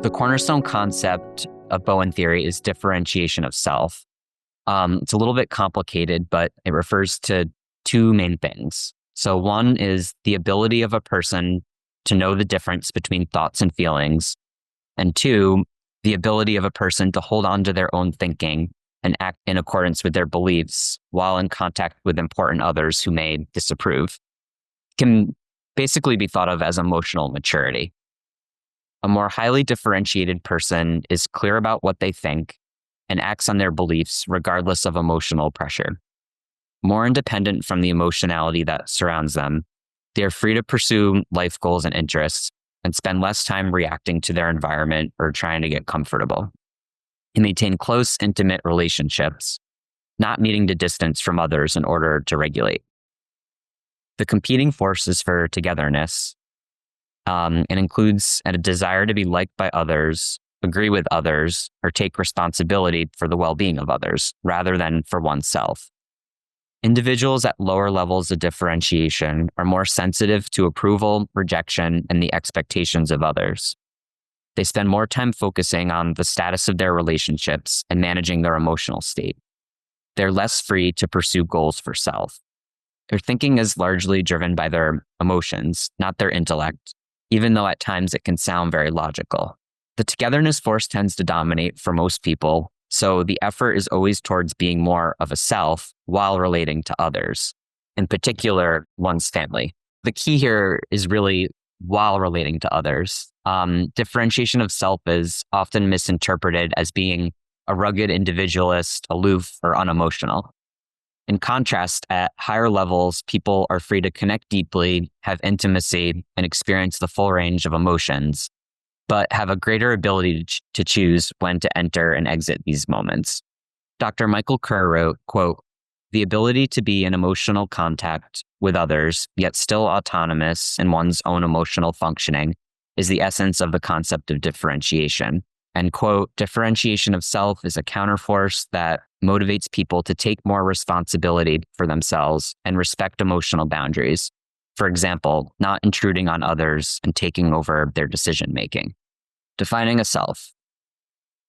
The cornerstone concept of Bowen theory is differentiation of self. It's a little bit complicated, but it refers to two main things. So one is the ability of a person to know the difference between thoughts and feelings. And two, the ability of a person to hold on to their own thinking and act in accordance with their beliefs while in contact with important others who may disapprove. It can basically be thought of as emotional maturity. A more highly differentiated person is clear about what they think and acts on their beliefs regardless of emotional pressure. More independent from the emotionality that surrounds them, they are free to pursue life goals and interests and spend less time reacting to their environment or trying to get comfortable. They maintain close, intimate relationships, not needing to distance from others in order to regulate. The competing forces for togetherness and includes a desire to be liked by others, agree with others, or take responsibility for the well-being of others rather than for oneself. Individuals at lower levels of differentiation are more sensitive to approval, rejection, and the expectations of others. They spend more time focusing on the status of their relationships and managing their emotional state. They're less free to pursue goals for self. Their thinking is largely driven by their emotions, not their intellect, even though at times it can sound very logical. The togetherness force tends to dominate for most people, so the effort is always towards being more of a self while relating to others, in particular, one's family. The key here is really while relating to others. Differentiation of self is often misinterpreted as being a rugged individualist, aloof, or unemotional. In contrast, at higher levels, people are free to connect deeply, have intimacy, and experience the full range of emotions, but have a greater ability to choose when to enter and exit these moments. Dr. Michael Kerr wrote, quote, "The ability to be in emotional contact with others, yet still autonomous in one's own emotional functioning, is the essence of the concept of differentiation." And quote, "Differentiation of self is a counterforce that motivates people to take more responsibility for themselves and respect emotional boundaries. For example, not intruding on others and taking over their decision making." Defining a self.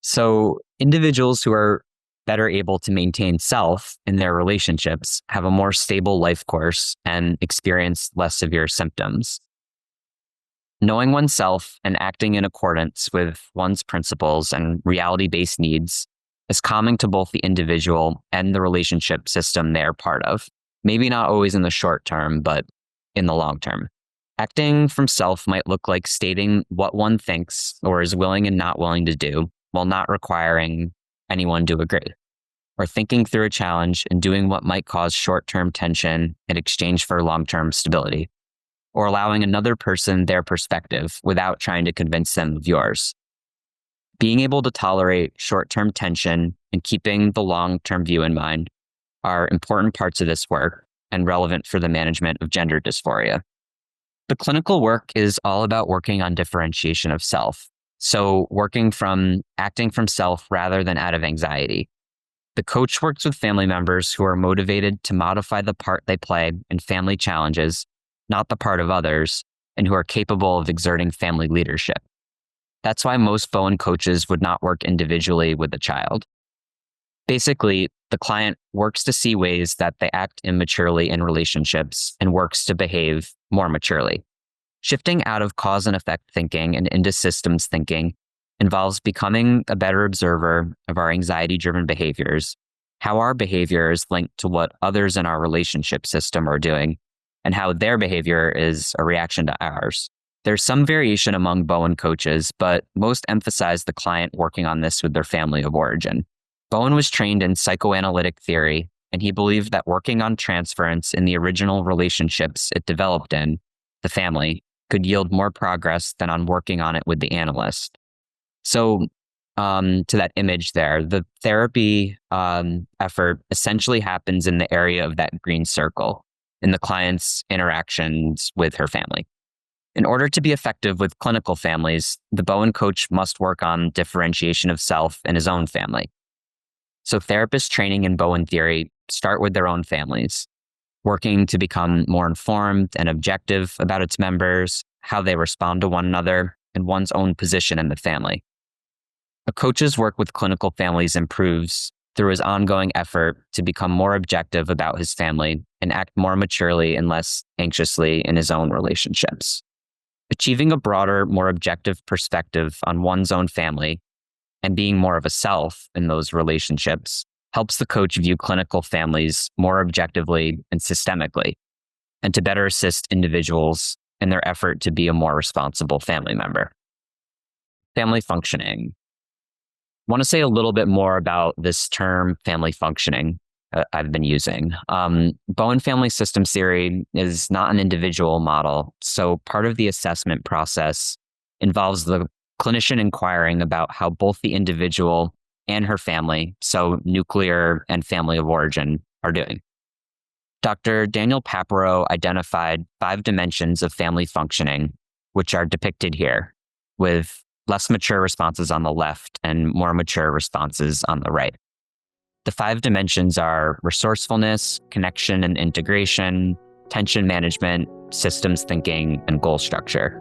So individuals who are better able to maintain self in their relationships have a more stable life course and experience less severe symptoms. Knowing oneself and acting in accordance with one's principles and reality-based needs is common to both the individual and the relationship system they're part of. Maybe not always in the short term, but in the long term. Acting from self might look like stating what one thinks or is willing and not willing to do while not requiring anyone to agree, or thinking through a challenge and doing what might cause short-term tension in exchange for long-term stability, or allowing another person their perspective without trying to convince them of yours. Being able to tolerate short-term tension and keeping the long-term view in mind are important parts of this work and relevant for the management of gender dysphoria. The clinical work is all about working on differentiation of self. So working from acting from self rather than out of anxiety. The coach works with family members who are motivated to modify the part they play in family challenges, not the part of others, and who are capable of exerting family leadership. That's why most Bowen coaches would not work individually with a child. Basically, the client works to see ways that they act immaturely in relationships and works to behave more maturely. Shifting out of cause and effect thinking and into systems thinking involves becoming a better observer of our anxiety-driven behaviors, how our behavior is linked to what others in our relationship system are doing, and how their behavior is a reaction to ours. There's some variation among Bowen coaches, but most emphasize the client working on this with their family of origin. Bowen was trained in psychoanalytic theory, and he believed that working on transference in the original relationships it developed in, the family, could yield more progress than on working on it with the analyst. So to that image there, the therapy effort essentially happens in the area of that green circle in the client's interactions with her family. In order to be effective with clinical families, the Bowen coach must work on differentiation of self in his own family. So therapists training in Bowen theory start with their own families, working to become more informed and objective about its members, how they respond to one another, and one's own position in the family. A coach's work with clinical families improves through his ongoing effort to become more objective about his family and act more maturely and less anxiously in his own relationships. Achieving a broader, more objective perspective on one's own family and being more of a self in those relationships helps the coach view clinical families more objectively and systemically, and to better assist individuals in their effort to be a more responsible family member. Family functioning. I want to say a little bit more about this term, family functioning, I've been using. Bowen Family Systems Theory is not an individual model, so part of the assessment process involves the clinician inquiring about how both the individual and her family, so nuclear and family of origin, are doing. Dr. Daniel Papero identified 5 dimensions of family functioning, which are depicted here, with less mature responses on the left and more mature responses on the right. The 5 dimensions are resourcefulness, connection and integration, tension management, systems thinking, and goal structure.